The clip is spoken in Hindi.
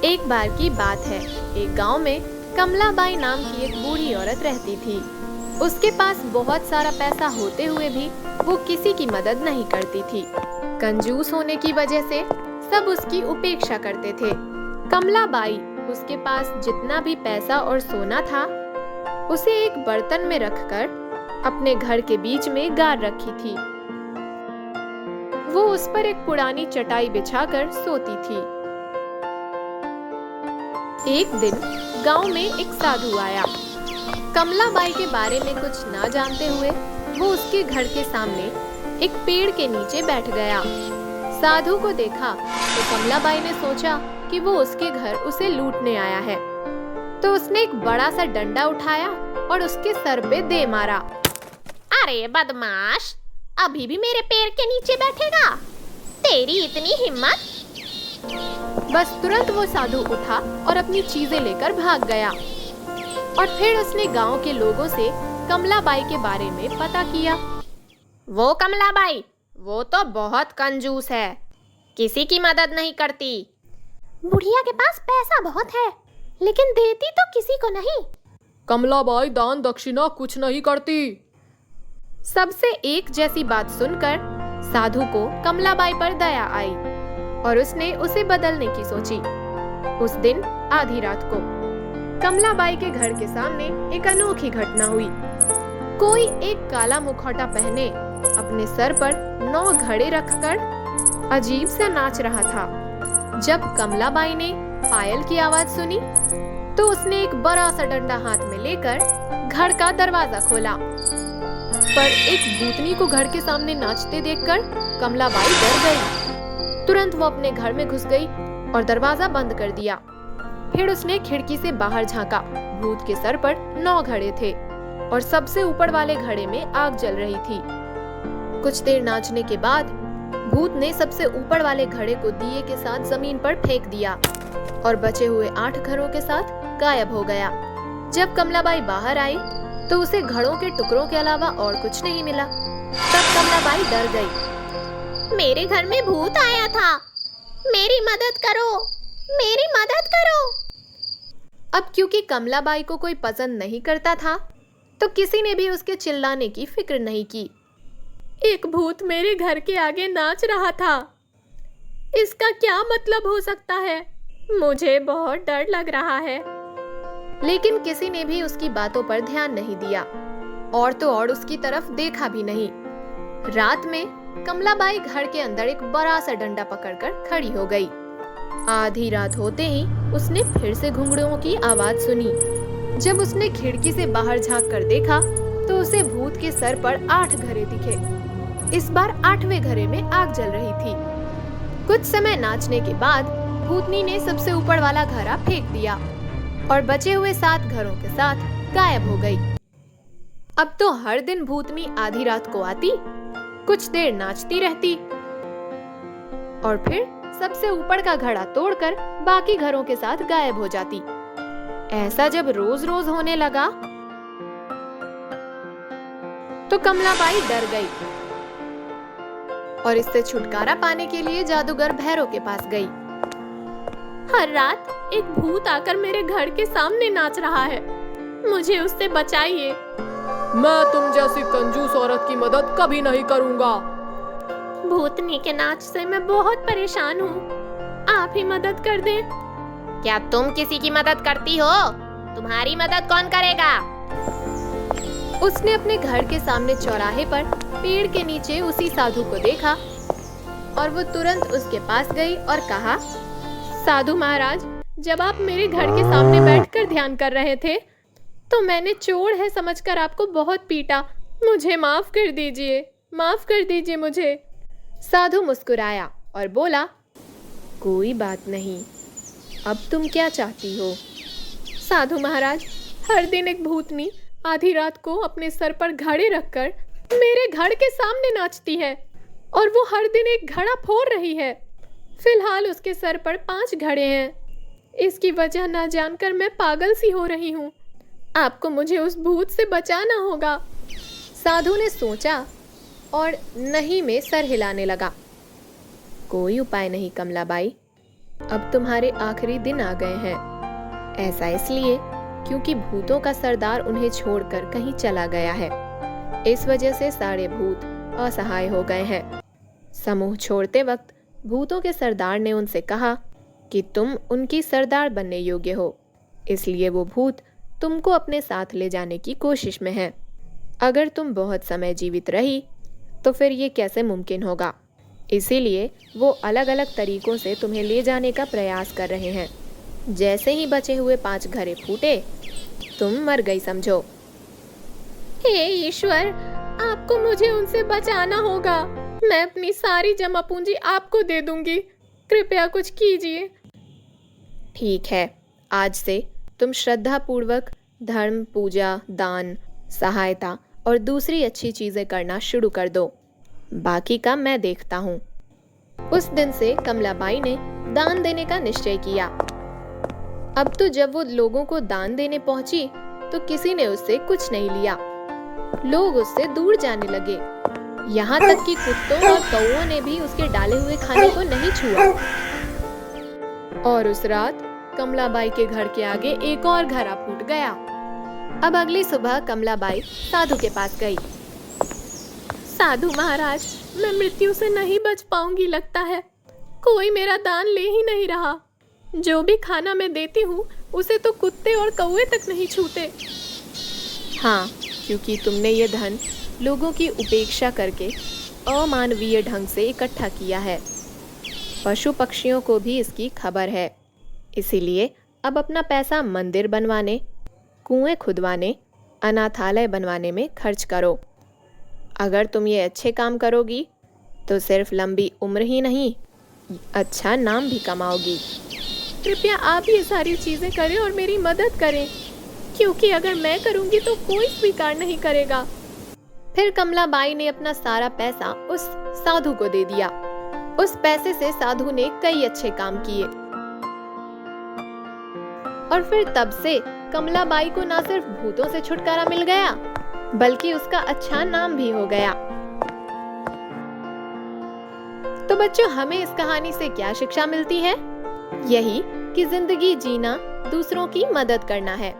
एक बार की बात है, एक गांव में कमलाबाई नाम की एक बूढ़ी औरत रहती थी। उसके पास बहुत सारा पैसा होते हुए भी वो किसी की मदद नहीं करती थी। कंजूस होने की वजह से सब उसकी उपेक्षा करते थे। कमलाबाई उसके पास जितना भी पैसा और सोना था, उसे एक बर्तन में रखकर अपने घर के बीच में गाड़ रखी थी। वो उस पर एक पुरानी चटाई बिछाकर सोती थी। एक दिन गांव में एक साधु आया। कमलाबाई के बारे में कुछ ना जानते हुए वो उसके घर के सामने एक पेड़ के नीचे बैठ गया। साधु को देखा तो कमलाबाई ने सोचा कि वो उसके घर उसे लूटने आया है, तो उसने एक बड़ा सा डंडा उठाया और उसके सर पे दे मारा। अरे बदमाश, अभी भी मेरे पेड़ के नीचे बैठेगा? तेरी इतनी हिम्मत! बस तुरंत वो साधु उठा और अपनी चीजें लेकर भाग गया। और फिर उसने गांव के लोगों से कमलाबाई के बारे में पता किया। वो कमलाबाई, वो तो बहुत कंजूस है, किसी की मदद नहीं करती। बुढ़िया के पास पैसा बहुत है, लेकिन देती तो किसी को नहीं। कमलाबाई दान दक्षिणा कुछ नहीं करती। सबसे एक जैसी बात सुनकर साधु को कमलाबाई पर दया आई और उसने उसे बदलने की सोची। उस दिन आधी रात को कमलाबाई के घर के सामने एक अनोखी घटना हुई। कोई एक काला मुखौटा पहने अपने सर पर 9 घड़े रखकर अजीब सा नाच रहा था। जब कमलाबाई ने पायल की आवाज सुनी तो उसने एक बड़ा सा डंडा हाथ में लेकर घर का दरवाजा खोला। पर एक भूतनी को घर के सामने नाचते देखकर कमलाबाई डर गई। तुरंत वो अपने घर में घुस गई और दरवाजा बंद कर दिया। फिर उसने खिड़की से बाहर झांका। भूत के सर पर 9 घड़े थे और सबसे ऊपर वाले घड़े में आग जल रही थी। कुछ देर नाचने के बाद भूत ने सबसे ऊपर वाले घड़े को दिए के साथ जमीन पर फेंक दिया और बचे हुए 8 घड़ों के साथ गायब हो गया। जब कमलाबाई बाहर आई तो उसे घड़ों के टुकड़ों के अलावा और कुछ नहीं मिला। तब कमलाबाई डर गई। मेरे घर में भूत आया था, मेरी मदद करो, मेरी मदद करो। अब क्योंकि कमलाबाई को कोई पसंद नहीं करता था, तो किसी ने भी उसके चिल्लाने की फिक्र नहीं की। एक भूत मेरे घर के आगे नाच रहा था, इसका क्या मतलब हो सकता है? मुझे बहुत डर लग रहा है। लेकिन किसी ने भी उसकी बातों पर ध्यान नहीं दिया और तो और उसकी तरफ देखा भी नहीं। रात में कमलाबाई घर के अंदर एक बड़ा सा डंडा पकड़कर खड़ी हो गई। आधी रात होते ही उसने फिर से घुंघरुओं की आवाज सुनी। जब उसने खिड़की से बाहर झांक कर देखा तो उसे भूत के सर पर 8 घड़े दिखे। इस बार 8वें घड़े में आग जल रही थी। कुछ समय नाचने के बाद भूतनी ने सबसे ऊपर वाला घड़ा फेंक दिया और बचे हुए 7 घरों के साथ गायब हो गई। अब तो हर दिन भूतनी आधी रात को आती, कुछ देर नाचती रहती और फिर सबसे ऊपर का घड़ा तोड़कर बाकी घरों के साथ गायब हो जाती। ऐसा जब रोज रोज होने लगा तो कमलाबाई डर गई और इससे छुटकारा पाने के लिए जादूगर भैरव के पास गई। हर रात एक भूत आकर मेरे घर के सामने नाच रहा है, मुझे उससे बचाइए। मैं तुम जैसी कंजूस औरत की मदद कभी नहीं करूंगा। भूतनी के नाच से मैं बहुत परेशान हूँ, आप ही मदद कर दें। क्या तुम किसी की मदद करती हो? तुम्हारी मदद कौन करेगा? उसने अपने घर के सामने चौराहे पर पेड़ के नीचे उसी साधु को देखा और वो तुरंत उसके पास गई और कहा, साधु महाराज, जब आप मेरे घर के सामने बैठकर ध्यान कर रहे थे तो मैंने चोर है समझकर आपको बहुत पीटा। मुझे माफ कर दीजिए, माफ कर दीजिए मुझे। साधु मुस्कुराया और बोला, कोई बात नहीं, अब तुम क्या चाहती हो? साधु महाराज, हर दिन एक भूतनी आधी रात को अपने सर पर घड़े रखकर मेरे घर के सामने नाचती है और वो हर दिन एक घड़ा फोड़ रही है। फिलहाल उसके सर पर 5 घड़े हैं। इसकी वजह ना जानकर मैं पागल सी हो रही हूँ। आपको मुझे उस भूत से बचाना होगा। साधु ने सोचा और नहीं में सर हिलाने लगा। कोई उपाय नहीं कमलाबाई, अब तुम्हारे आखिरी दिन आ गए हैं। ऐसा इसलिए क्योंकि भूतों का सरदार उन्हें छोड़कर कहीं चला गया है। इस वजह से सारे भूत असहाय हो गए हैं। समूह छोड़ते वक्त भूतों के सरदार ने उनसे कहा कि तुम उनकी सरदार बनने योग्य हो, इसलिए वो भूत तुमको अपने साथ ले जाने की कोशिश में हैं। अगर तुम बहुत समय जीवित रही तो फिर ये कैसे मुमकिन होगा। इसीलिए वो अलग अलग तरीकों से तुम्हें ले जाने का प्रयास कर रहे हैं। जैसे ही बचे हुए 5 घड़े फूटे, तुम मर गई समझो। हे ईश्वर, आपको मुझे उनसे बचाना होगा। मैं अपनी सारी जमा पूंजी आपको दे दूंगी। कृपया कुछ कीजिए। ठीक है, आज से तुम श्रद्धा पूर्वक धर्म, पूजा, दान, सहायता और दूसरी अच्छी चीजें करना शुरू कर दो। बाकी का मैं देखता हूँ। उस दिन से कमलाबाई ने दान देने का निश्चय किया। अब तो जब वो लोगों को दान देने पहुंची तो किसी ने उससे कुछ नहीं लिया। लोग उससे दूर जाने लगे। यहाँ तक कि कुत्तों और कौओं ने भी उसके डाले हुए खाने को नहीं छुआ। और उस रात कमलाबाई के घर के आगे एक और घड़ा फूट गया। अब अगली सुबह कमलाबाई साधु के पास गई। साधु महाराज, मैं मृत्यु से नहीं बच पाऊंगी लगता है। कोई मेरा दान ले ही नहीं रहा। जो भी खाना मैं देती हूँ उसे तो कुत्ते और कौवे तक नहीं छूते। हाँ, क्योंकि तुमने ये धन लोगों की उपेक्षा करके अमानवीय ढंग से इकट्ठा किया है। पशु पक्षियों को भी इसकी खबर है। इसीलिए अब अपना पैसा मंदिर बनवाने, कुएं खुदवाने, अनाथालय बनवाने में खर्च करो। अगर तुम ये अच्छे काम करोगी तो सिर्फ लंबी उम्र ही नहीं, अच्छा नाम भी कमाओगी। कृपया आप ये सारी चीजें करें और मेरी मदद करें, क्योंकि अगर मैं करूंगी तो कोई स्वीकार नहीं करेगा। फिर कमलाबाई ने अपना सारा पैसा उस साधु को दे दिया। उस पैसे से साधु ने कई अच्छे काम किए और फिर तब से कमलाबाई को ना सिर्फ भूतों से छुटकारा मिल गया, बल्कि उसका अच्छा नाम भी हो गया। तो बच्चों, हमें इस कहानी से क्या शिक्षा मिलती है? यही कि जिंदगी जीना दूसरों की मदद करना है।